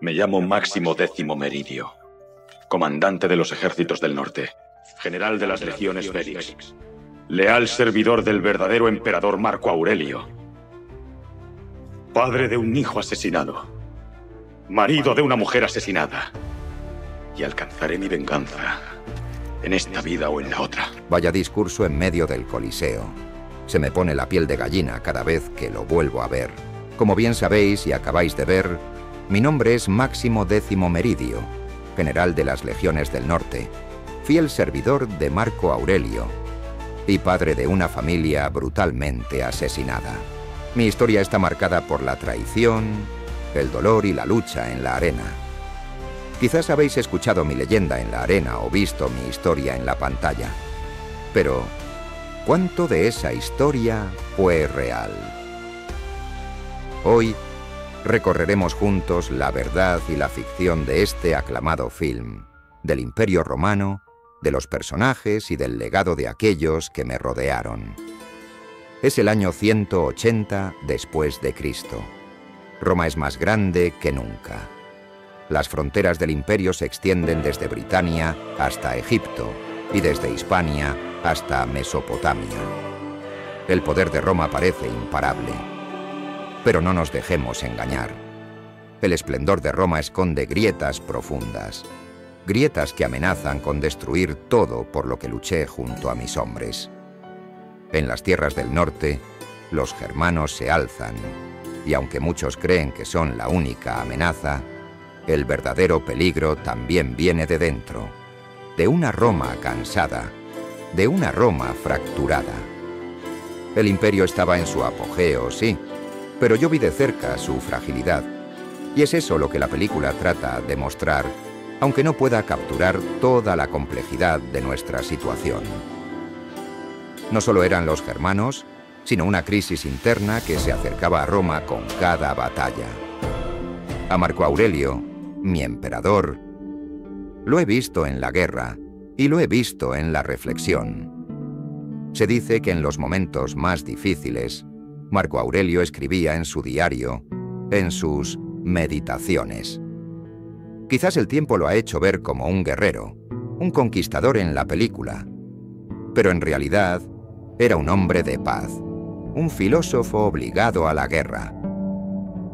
Me llamo Máximo Décimo Meridio, comandante de los ejércitos del norte, general de las legiones Félix, leal servidor del verdadero emperador Marco Aurelio, padre de un hijo asesinado, marido de una mujer asesinada, y alcanzaré mi venganza en esta vida o en la otra. Vaya discurso en medio del Coliseo. Se me pone la piel de gallina cada vez que lo vuelvo a ver. Como bien sabéis y acabáis de ver, mi nombre es Máximo Décimo Meridio, general de las legiones del norte, fiel servidor de Marco Aurelio y padre de una familia brutalmente asesinada. Mi historia está marcada por la traición, el dolor y la lucha en la arena. Quizás habéis escuchado mi leyenda en la arena o visto mi historia en la pantalla. Pero, ¿cuánto de esa historia fue real? Hoy recorreremos juntos la verdad y la ficción de este aclamado film, del Imperio Romano, de los personajes y del legado de aquellos que me rodearon. Es el año 180 después de Cristo. Roma es más grande que nunca. Las fronteras del imperio se extienden desde Britania hasta Egipto y desde Hispania hasta Mesopotamia. El poder de Roma parece imparable. Pero no nos dejemos engañar. El esplendor de Roma esconde grietas profundas, grietas que amenazan con destruir todo por lo que luché junto a mis hombres. En las tierras del norte, los germanos se alzan, y aunque muchos creen que son la única amenaza, el verdadero peligro también viene de dentro, de una Roma cansada, de una Roma fracturada. El imperio estaba en su apogeo, sí, pero yo vi de cerca su fragilidad, y es eso lo que la película trata de mostrar, aunque no pueda capturar toda la complejidad de nuestra situación. No solo eran los germanos, sino una crisis interna que se acercaba a Roma con cada batalla. A Marco Aurelio, mi emperador, lo he visto en la guerra y lo he visto en la reflexión. Se dice que en los momentos más difíciles, Marco Aurelio escribía en su diario, en sus meditaciones. Quizás el tiempo lo ha hecho ver como un guerrero, un conquistador en la película, pero en realidad era un hombre de paz, un filósofo obligado a la guerra.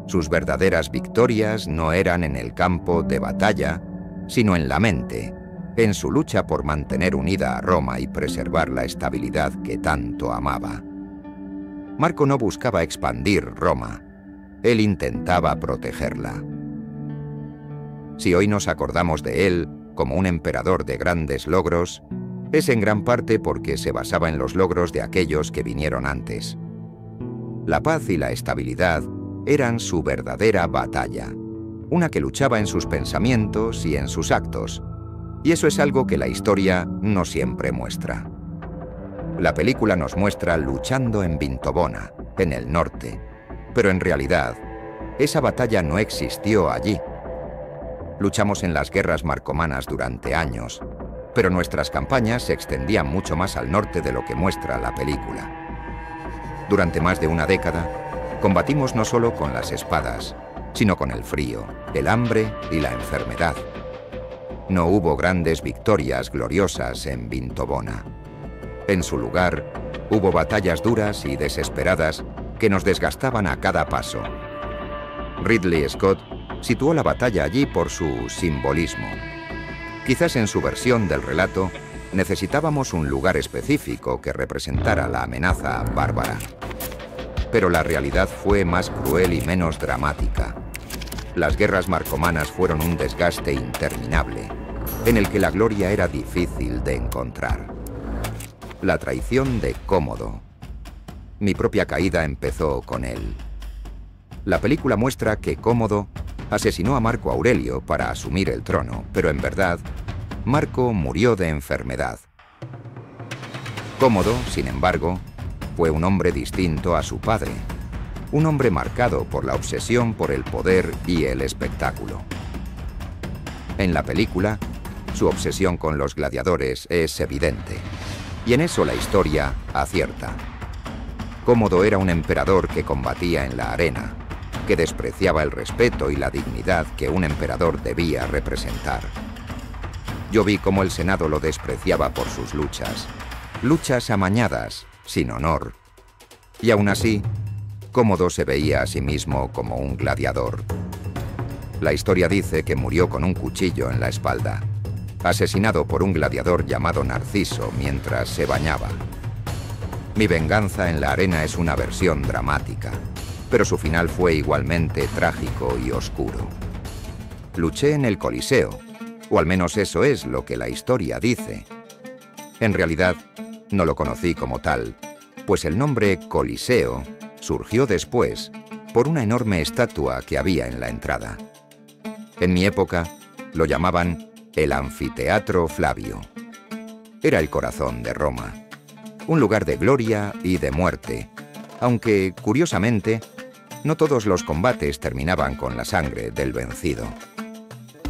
Sus verdaderas victorias no eran en el campo de batalla, sino en la mente, en su lucha por mantener unida a Roma y preservar la estabilidad que tanto amaba. Marco no buscaba expandir Roma, él intentaba protegerla. Si hoy nos acordamos de él como un emperador de grandes logros, es en gran parte porque se basaba en los logros de aquellos que vinieron antes. La paz y la estabilidad eran su verdadera batalla, una que luchaba en sus pensamientos y en sus actos, y eso es algo que la historia no siempre muestra. La película nos muestra luchando en Vintobona, en el norte, pero en realidad, esa batalla no existió allí. Luchamos en las guerras marcomanas durante años, pero nuestras campañas se extendían mucho más al norte de lo que muestra la película. Durante más de una década, combatimos no solo con las espadas, sino con el frío, el hambre y la enfermedad. No hubo grandes victorias gloriosas en Vintobona. En su lugar, hubo batallas duras y desesperadas que nos desgastaban a cada paso. Ridley Scott situó la batalla allí por su simbolismo. Quizás en su versión del relato necesitábamos un lugar específico que representara la amenaza bárbara. Pero la realidad fue más cruel y menos dramática. Las guerras marcomanas fueron un desgaste interminable, en el que la gloria era difícil de encontrar. La traición de Cómodo. Mi propia caída empezó con él. La película muestra que Cómodo asesinó a Marco Aurelio para asumir el trono, pero en verdad, Marco murió de enfermedad. Cómodo, sin embargo, fue un hombre distinto a su padre, un hombre marcado por la obsesión por el poder y el espectáculo. En la película, su obsesión con los gladiadores es evidente, y en eso la historia acierta. Cómodo era un emperador que combatía en la arena, que despreciaba el respeto y la dignidad que un emperador debía representar. Yo vi cómo el Senado lo despreciaba por sus luchas, luchas amañadas, sin honor. Y aún así, Cómodo se veía a sí mismo como un gladiador. La historia dice que murió con un cuchillo en la espalda, asesinado por un gladiador llamado Narciso mientras se bañaba. Mi venganza en la arena es una versión dramática, pero su final fue igualmente trágico y oscuro. Luché en el Coliseo, o al menos eso es lo que la historia dice. En realidad, no lo conocí como tal, pues el nombre Coliseo surgió después por una enorme estatua que había en la entrada. En mi época, lo llamaban el Anfiteatro Flavio. Era el corazón de Roma, un lugar de gloria y de muerte, aunque, curiosamente, no todos los combates terminaban con la sangre del vencido.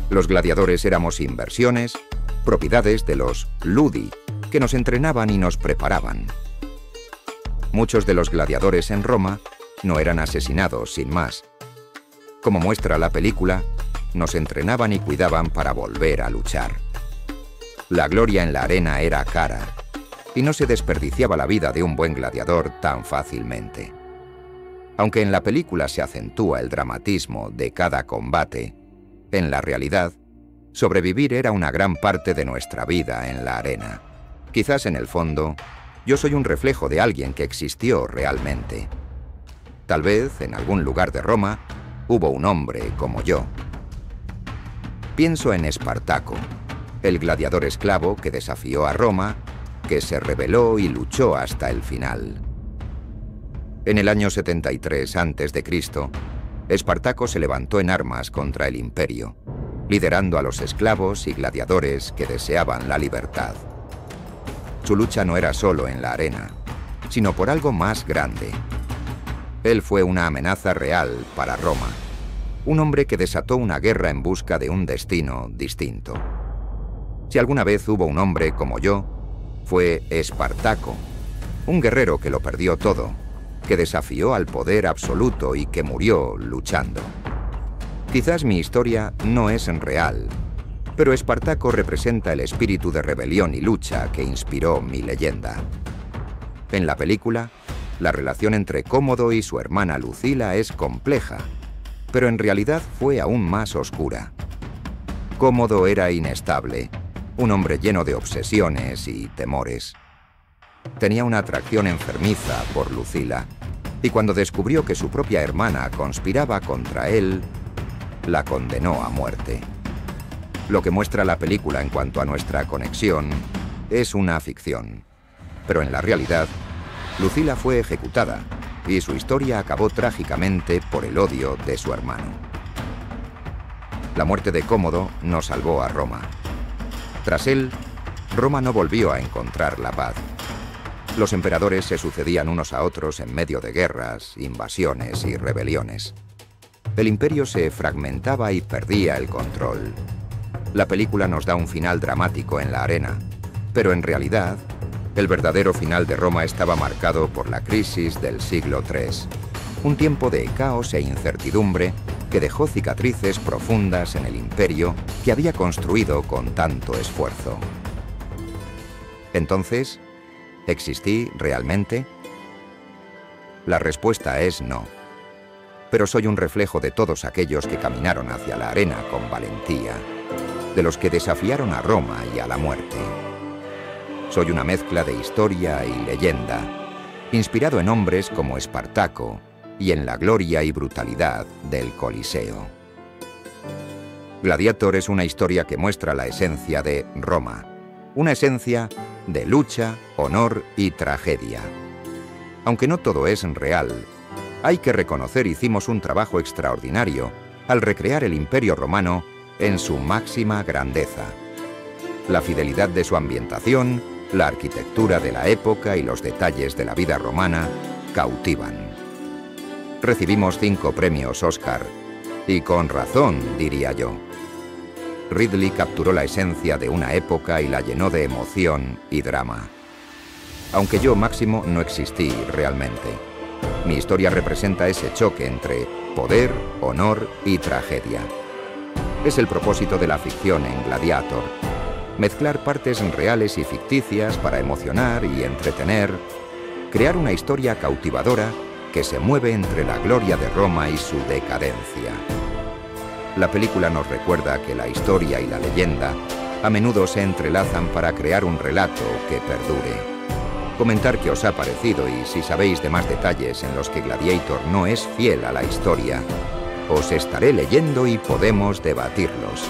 Los gladiadores éramos inversiones, propiedades de los ludi, que nos entrenaban y nos preparaban. Muchos de los gladiadores en Roma no eran asesinados sin más. Como muestra la película, nos entrenaban y cuidaban para volver a luchar. La gloria en la arena era cara, y no se desperdiciaba la vida de un buen gladiador tan fácilmente. Aunque en la película se acentúa el dramatismo de cada combate, en la realidad, sobrevivir era una gran parte de nuestra vida en la arena. Quizás en el fondo, yo soy un reflejo de alguien que existió realmente. Tal vez, en algún lugar de Roma, hubo un hombre como yo. Pienso en Espartaco, el gladiador esclavo que desafió a Roma, que se rebeló y luchó hasta el final. En el año 73 a.C., Espartaco se levantó en armas contra el imperio, liderando a los esclavos y gladiadores que deseaban la libertad. Su lucha no era solo en la arena, sino por algo más grande. Él fue una amenaza real para Roma, un hombre que desató una guerra en busca de un destino distinto. Si alguna vez hubo un hombre como yo, fue Espartaco, un guerrero que lo perdió todo, que desafió al poder absoluto y que murió luchando. Quizás mi historia no es real, pero Espartaco representa el espíritu de rebelión y lucha que inspiró mi leyenda. En la película, la relación entre Cómodo y su hermana Lucila es compleja, pero en realidad fue aún más oscura. Cómodo era inestable, un hombre lleno de obsesiones y temores. Tenía una atracción enfermiza por Lucila, y cuando descubrió que su propia hermana conspiraba contra él, la condenó a muerte. Lo que muestra la película en cuanto a nuestra conexión es una ficción, pero en la realidad, Lucila fue ejecutada y su historia acabó trágicamente por el odio de su hermano. La muerte de Cómodo no salvó a Roma. Tras él, Roma no volvió a encontrar la paz. Los emperadores se sucedían unos a otros en medio de guerras, invasiones y rebeliones. El imperio se fragmentaba y perdía el control. La película nos da un final dramático en la arena, pero en realidad, el verdadero final de Roma estaba marcado por la crisis del siglo III, un tiempo de caos e incertidumbre que dejó cicatrices profundas en el imperio que había construido con tanto esfuerzo. Entonces, ¿existí realmente? La respuesta es no. Pero soy un reflejo de todos aquellos que caminaron hacia la arena con valentía, de los que desafiaron a Roma y a la muerte. Soy una mezcla de historia y leyenda, inspirado en hombres como Espartaco y en la gloria y brutalidad del Coliseo. Gladiator es una historia que muestra la esencia de Roma, una esencia de lucha, honor y tragedia. Aunque no todo es real, hay que reconocer hicimos un trabajo extraordinario al recrear el Imperio Romano en su máxima grandeza. La fidelidad de su ambientación, la arquitectura de la época y los detalles de la vida romana cautivan. Recibimos 5 premios Oscar, y con razón, diría yo. Ridley capturó la esencia de una época y la llenó de emoción y drama. Aunque yo, Máximo, no existí realmente. Mi historia representa ese choque entre poder, honor y tragedia. Es el propósito de la ficción en Gladiator. Mezclar partes reales y ficticias para emocionar y entretener. Crear una historia cautivadora que se mueve entre la gloria de Roma y su decadencia. La película nos recuerda que la historia y la leyenda a menudo se entrelazan para crear un relato que perdure. Comentar qué os ha parecido y si sabéis de más detalles en los que Gladiator no es fiel a la historia, os estaré leyendo y podemos debatirlos.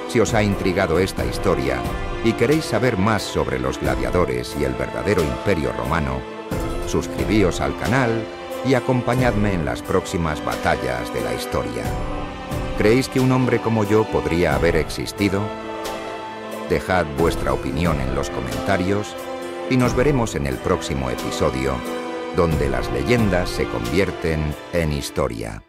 Si os ha intrigado esta historia y queréis saber más sobre los gladiadores y el verdadero Imperio Romano, suscribíos al canal y acompañadme en las próximas batallas de la historia. ¿Creéis que un hombre como yo podría haber existido? Dejad vuestra opinión en los comentarios y nos veremos en el próximo episodio, donde las leyendas se convierten en historia.